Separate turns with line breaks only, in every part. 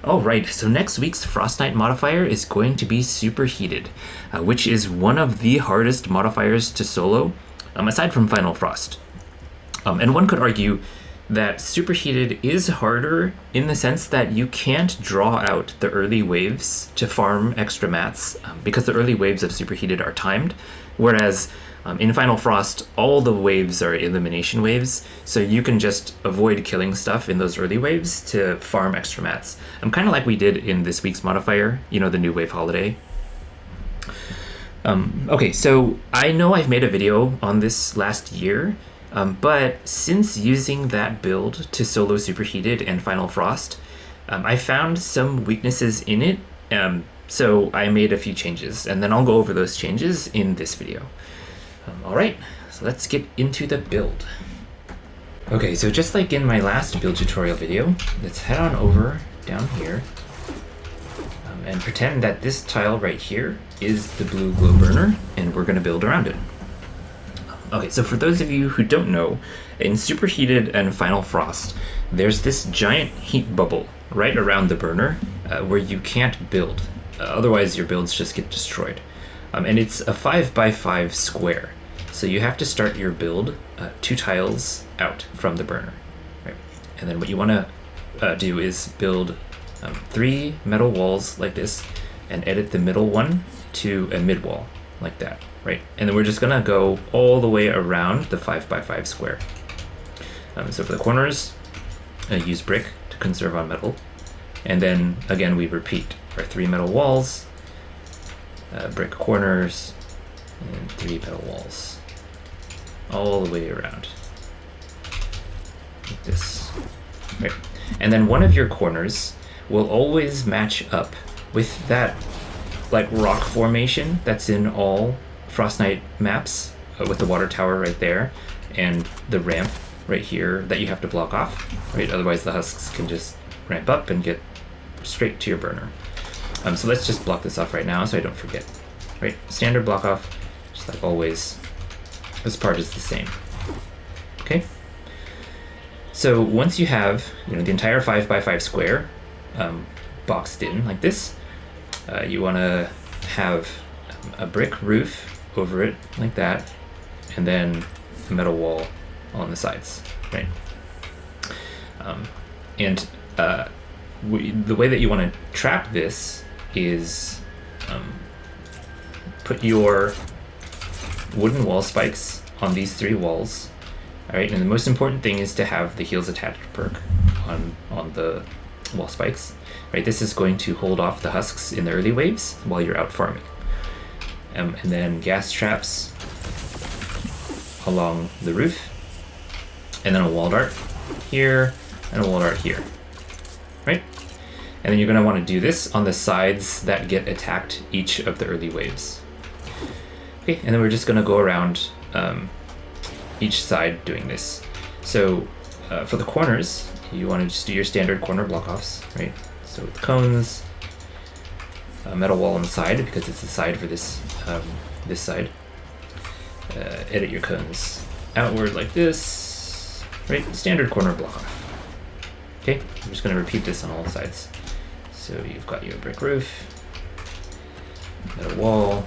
Alright, so next week's Frostnite modifier is going to be Superheated, which is one of the hardest modifiers to solo, aside from Final Frost. And one could argue that Superheated is harder in the sense that you can't draw out the early waves to farm extra mats, because the early waves of Superheated are timed, whereas in Final Frost, all the waves are elimination waves, so you can just avoid killing stuff in those early waves to farm extra mats. Kind of like we did in this week's modifier, you know, the New Wave Holiday. Okay, so I know I've made a video on this last year, but since using that build to solo Superheated and Final Frost, I found some weaknesses in it, so I made a few changes, and then I'll go over those changes in this video. Alright, so let's get into the build. Okay, so just like in my last build tutorial video, let's head on over down here and pretend that this tile right here is the blue glow burner, and we're going to build around it. Okay, so for those of you who don't know, in Superheated and Final Frost, there's this giant heat bubble right around the burner where you can't build. Otherwise your builds just get destroyed. And it's a 5x5 square. So you have to start your build 2 tiles out from the burner. Right? And then what you want to do is build 3 metal walls like this and edit the middle one to a mid wall like that. Right? And then we're just going to go all the way around the 5x5 square. So for the corners, use brick to conserve on metal. And then again we repeat our 3 metal walls, brick corners, and 3 metal walls all the way around like this. Right. And then one of your corners will always match up with that like rock formation that's in all Frostnite maps, with the water tower right there and the ramp right here that you have to block off, right? Otherwise the husks can just ramp up and get straight to your burner. So let's just block this off right now so I don't forget. Right, standard block off, just like always. This part is the same. Okay. So once you have, the entire 5x5 square boxed in like this, you want to have a brick roof over it like that, and then a metal wall on the sides, right? The way that you want to trap this is put your wooden wall spikes on these 3 walls. Alright, and the most important thing is to have the heels attached perk on the wall spikes. Right, this is going to hold off the husks in the early waves while you're out farming. And then gas traps along the roof, and then a wall dart here, and a wall dart here. Right? And then you're going to want to do this on the sides that get attacked each of the early waves. Okay, and then we're just going to go around each side doing this. So for the corners, you want to just do your standard corner block offs, right? So with cones, a metal wall on the side because it's the side for this this side. Edit your cones outward like this, right? Standard corner block off. Okay, I'm just going to repeat this on all sides. So you've got your brick roof, metal wall,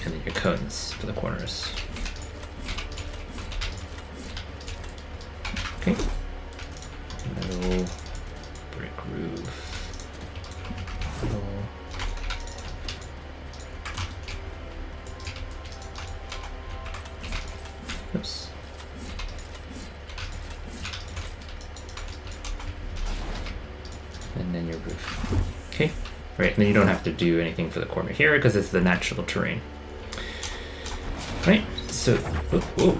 and then your cones for the corners. Okay. Metal, brick roof, metal. Oops. And then your roof. Okay. Right, and then you don't have to do anything for the corner here because it's the natural terrain. Right, so, whoa.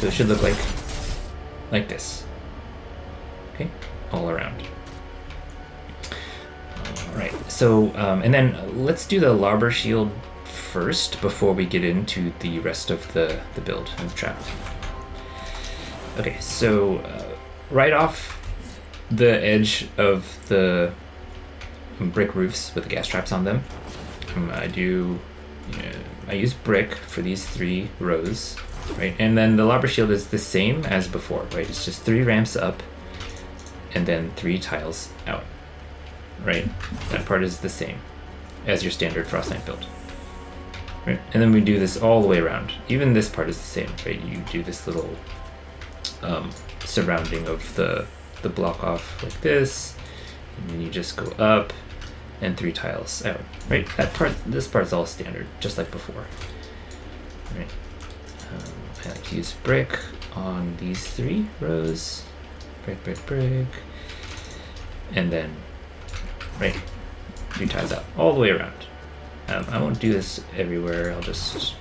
So it should look like this. Okay, all around. All right, so, and then let's do the Lobber shield first before we get into the rest of the build and the trap. Okay, so right off the edge of the brick roofs with the gas traps on them, I use brick for these 3 rows, right? And then the Lobber shield is the same as before, right? It's just 3 ramps up and then 3 tiles out, right? That part is the same as your standard Frostnite build, right? And then we do this all the way around. Even this part is the same, right? You do this little surrounding of the block off like this, and then you just go up and 3 tiles out, right? This part's all standard, just like before, right? I like to use brick on these 3 rows, brick, and then, right, 3 tiles out, all the way around. I won't do this everywhere. I'll just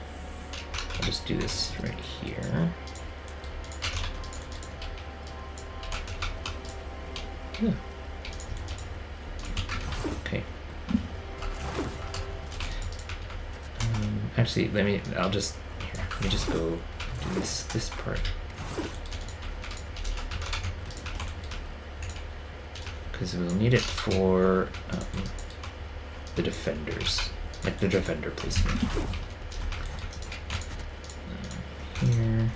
do this right here. Yeah. Okay. Actually, let me just go do this part, because we'll need it for the defenders, like the defender placement. Here.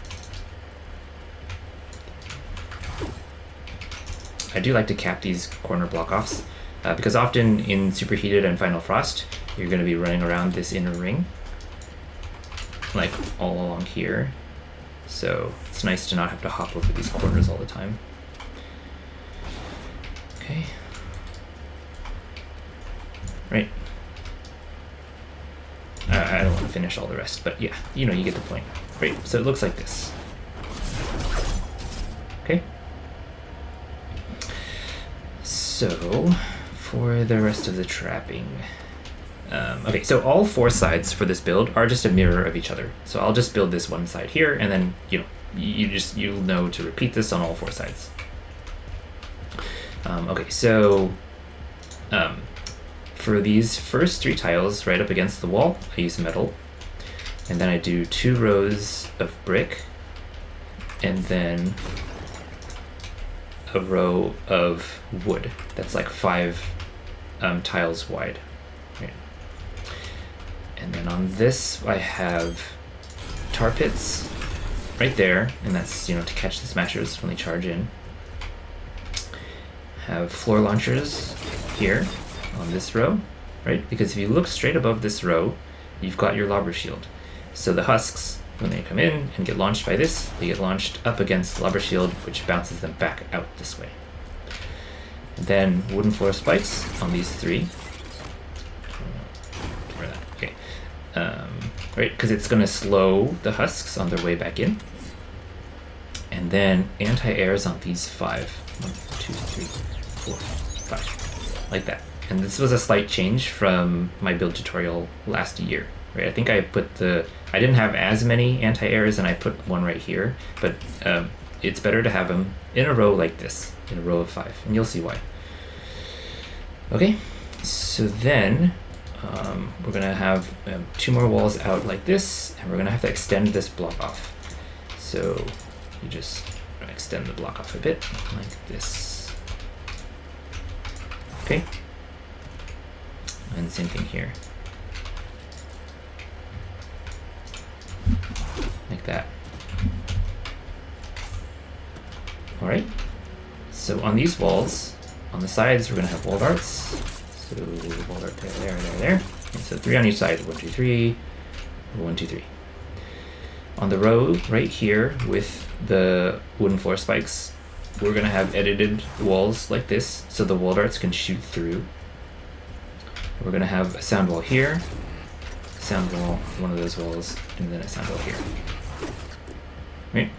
I do like to cap these corner block-offs, because often in Superheated and Final Frost, you're going to be running around this inner ring, like all along here. So it's nice to not have to hop over these corners all the time. Okay. Right. I don't want to finish all the rest, but yeah, you get the point. Right, so it looks like this. Okay. So, for the rest of the trapping, okay, so all 4 sides for this build are just a mirror of each other. So I'll just build this one side here, and then you'll know to repeat this on all 4 sides. Okay, so for these first 3 tiles right up against the wall, I use metal, and then I do 2 rows of brick, and then a row of wood that's like 5 tiles wide. Right. And then on this I have tar pits right there, and that's to catch the smashers when they charge in. Have floor launchers here on this row, right? Because if you look straight above this row, you've got your Lobber shield. So the husks, when they come in and get launched by this, they get launched up against the Lobber shield, which bounces them back out this way. And then wooden floor spikes on these 3. Okay. Right, because it's going to slow the husks on their way back in. And then anti-airs on these 5. 1, 2, 3, 4, 5. Like that. And this was a slight change from my build tutorial last year. Right, I think I didn't have as many anti-airs, and I put one right here, but it's better to have them in a row like this, in a row of 5, and you'll see why. Okay, so then we're gonna have 2 more walls out like this, and we're gonna have to extend this block off. So you just extend the block off a bit, like this. Okay, and same thing here. Like that. Alright, so on these walls, on the sides, we're going to have wall darts. So wall dart there. And so 3 on each side, 1, 2, 3, 1, 2, 3. On the row right here with the wooden floor spikes, we're going to have edited walls like this, so the wall darts can shoot through. We're going to have a sound wall here, sound wall, one of those walls, and then a sound wall here. Right.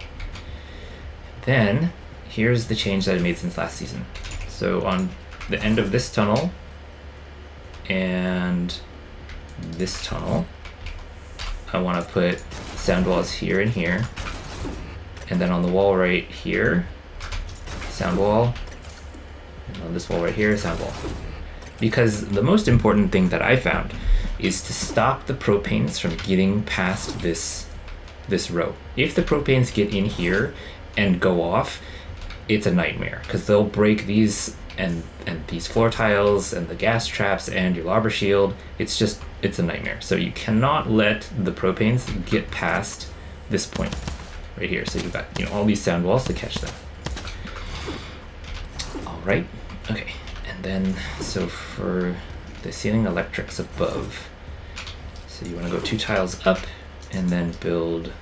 Then here's the change that I made since last season. So on the end of this tunnel and this tunnel, I want to put sound walls here and here, and then on the wall right here, sound wall, and on this wall right here, sound wall. Because the most important thing that I found is to stop the propanes from getting past this row. If the propanes get in here and go off, it's a nightmare, because they'll break these and these floor tiles and the gas traps and your Lobber shield. It's a nightmare. So you cannot let the propanes get past this point right here. So you've got all these sound walls to catch them. right. Okay. And then, so for the ceiling electrics above, so you want to go 2 tiles up and then build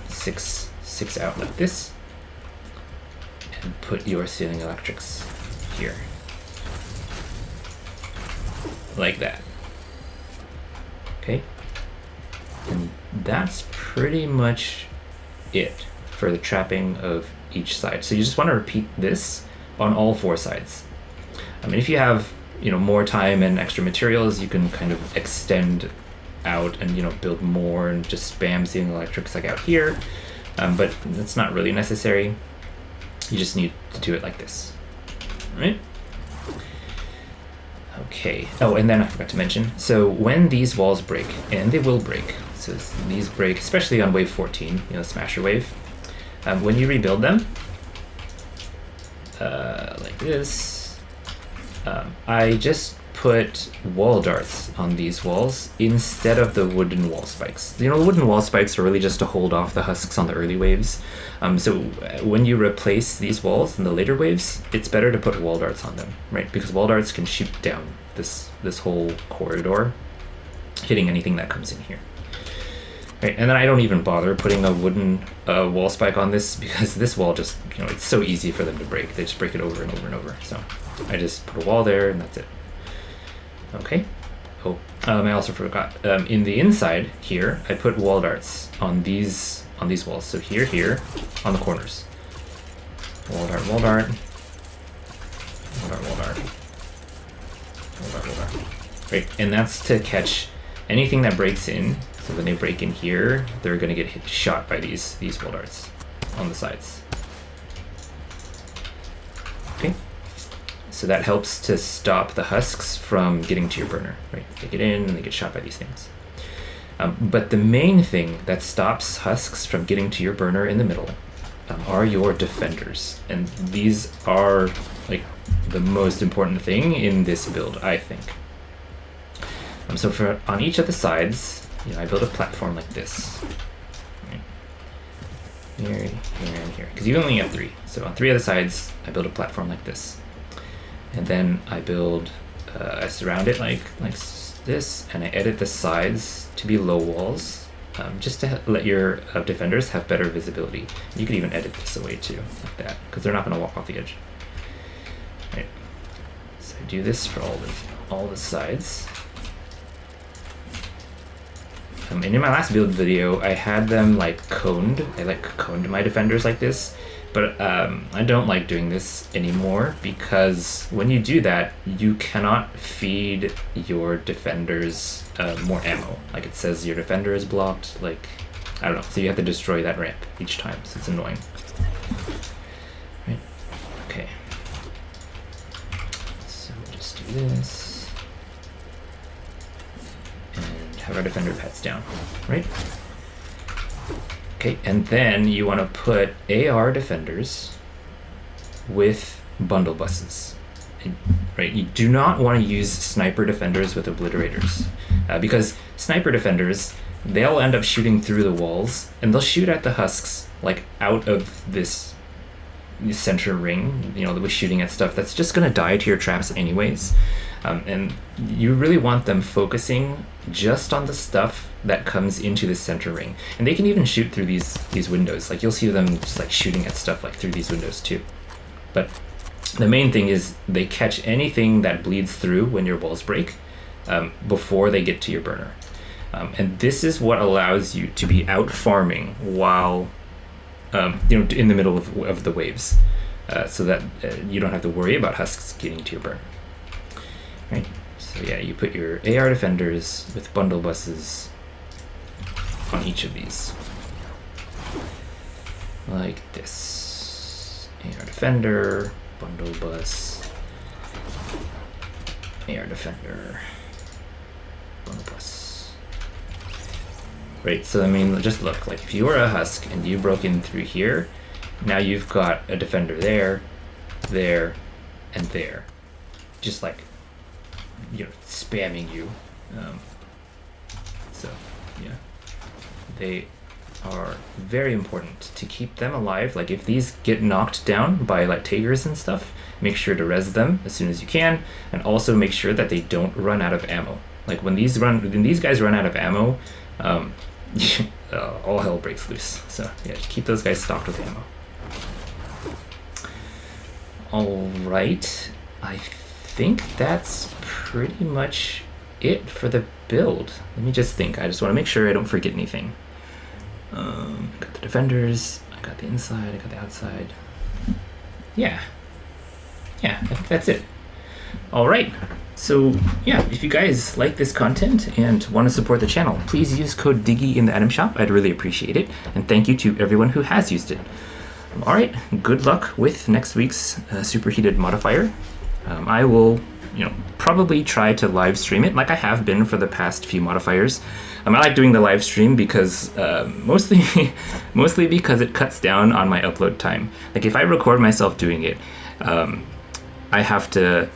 6 out like this, and put your ceiling electrics here, like that. Okay, and that's pretty much it for the trapping of each side. So you just want to repeat this on all 4 sides. I mean, if you have more time and extra materials, you can kind of extend out and build more and just spam ceiling electrics like out here, but that's not really necessary. You just need to do it like this, right? Okay. Oh, and then I forgot to mention, so when these walls break, and they will break, so these break, especially on wave 14, Smasher wave, when you rebuild them, like this, I just put wall darts on these walls instead of the wooden wall spikes. The wooden wall spikes are really just to hold off the husks on the early waves. So when you replace these walls in the later waves, it's better to put wall darts on them, right? Because wall darts can shoot down this whole corridor, hitting anything that comes in here. Right, and then I don't even bother putting a wooden wall spike on this, because this wall just, it's so easy for them to break. They just break it over and over and over. So I just put a wall there and that's it. Okay. Oh, I also forgot. In the inside here, I put wall darts on these walls. So here, on the corners. Wall dart, wall dart. Wall dart, wall dart. Wall dart, wall dart. Right, and that's to catch anything that breaks in. So when they break in here, they're going to get shot by these wall darts on the sides. Okay. So that helps to stop the husks from getting to your burner, right? They get in and they get shot by these things. But the main thing that stops husks from getting to your burner in the middle are your defenders. And these are like the most important thing in this build, I think. So on each of the sides, I build a platform like this. Right? Here, here, and here. Because you only have 3. So on 3 of the sides, I build a platform like this. And then I build, I surround it like this, and I edit the sides to be low walls, just to let your defenders have better visibility. You could even edit this away too, like that, because they're not going to walk off the edge. Right. So I do this for all the sides. And in my last build video, I had them like coned. I coned my defenders like this. But I don't like doing this anymore, because when you do that, you cannot feed your defenders more ammo. Like it says your defender is blocked, like, I don't know. So you have to destroy that ramp each time, so it's annoying. Right, okay. So we'll just do this. And have our defender pads down, right? Okay, and then you want to put AR defenders with bundle buses. Right, you do not want to use sniper defenders with obliterators, because sniper defenders, they'll end up shooting through the walls, and they'll shoot at the husks like out of this center ring. They'll be shooting at stuff that's just going to die to your traps anyways. And you really want them focusing just on the stuff that comes into the center ring. And they can even shoot through these windows. Like you'll see them just like shooting at stuff like through these windows too. But the main thing is they catch anything that bleeds through when your walls break, before they get to your burner. And this is what allows you to be out farming while in the middle of the waves, so that you don't have to worry about husks getting to your burner. Right, so yeah, you put your AR defenders with bundle buses on each of these. Like this. AR defender, bundle bus, AR defender, bundle bus. Right, so I mean, just look, like if you were a husk and you broke in through here, now you've got a defender there, there, and there. Just like, spamming you. So yeah, they are very important to keep them alive. Like if these get knocked down by like tigers and stuff, make sure to res them as soon as you can, and also make sure that they don't run out of ammo. Like when these guys run out of ammo, all hell breaks loose. So yeah, keep those guys stocked with ammo. All right, I think that's pretty much it for the build. Let me just think. I just want to make sure I don't forget anything. I got the defenders, I got the inside, I got the outside. Yeah, I think that's it. All right, so yeah, if you guys like this content and want to support the channel, please use code Diggy in the item shop. I'd really appreciate it, and thank you to everyone who has used it. All right, good luck with next week's Superheated modifier. I will, probably try to live stream it like I have been for the past few modifiers. I like doing the live stream because mostly because it cuts down on my upload time. Like if I record myself doing it, I have to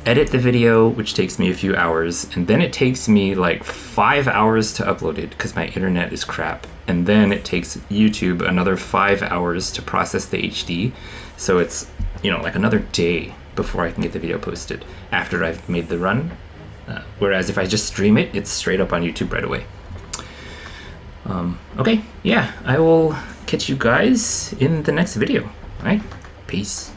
edit the video, which takes me a few hours, and then it takes me like 5 hours to upload it because my internet is crap, and then it takes YouTube another 5 hours to process the HD, so it's like another day before I can get the video posted after I've made the run, whereas if I just stream it, it's straight up on YouTube right away. Okay, yeah, I will catch you guys in the next video. All right, peace.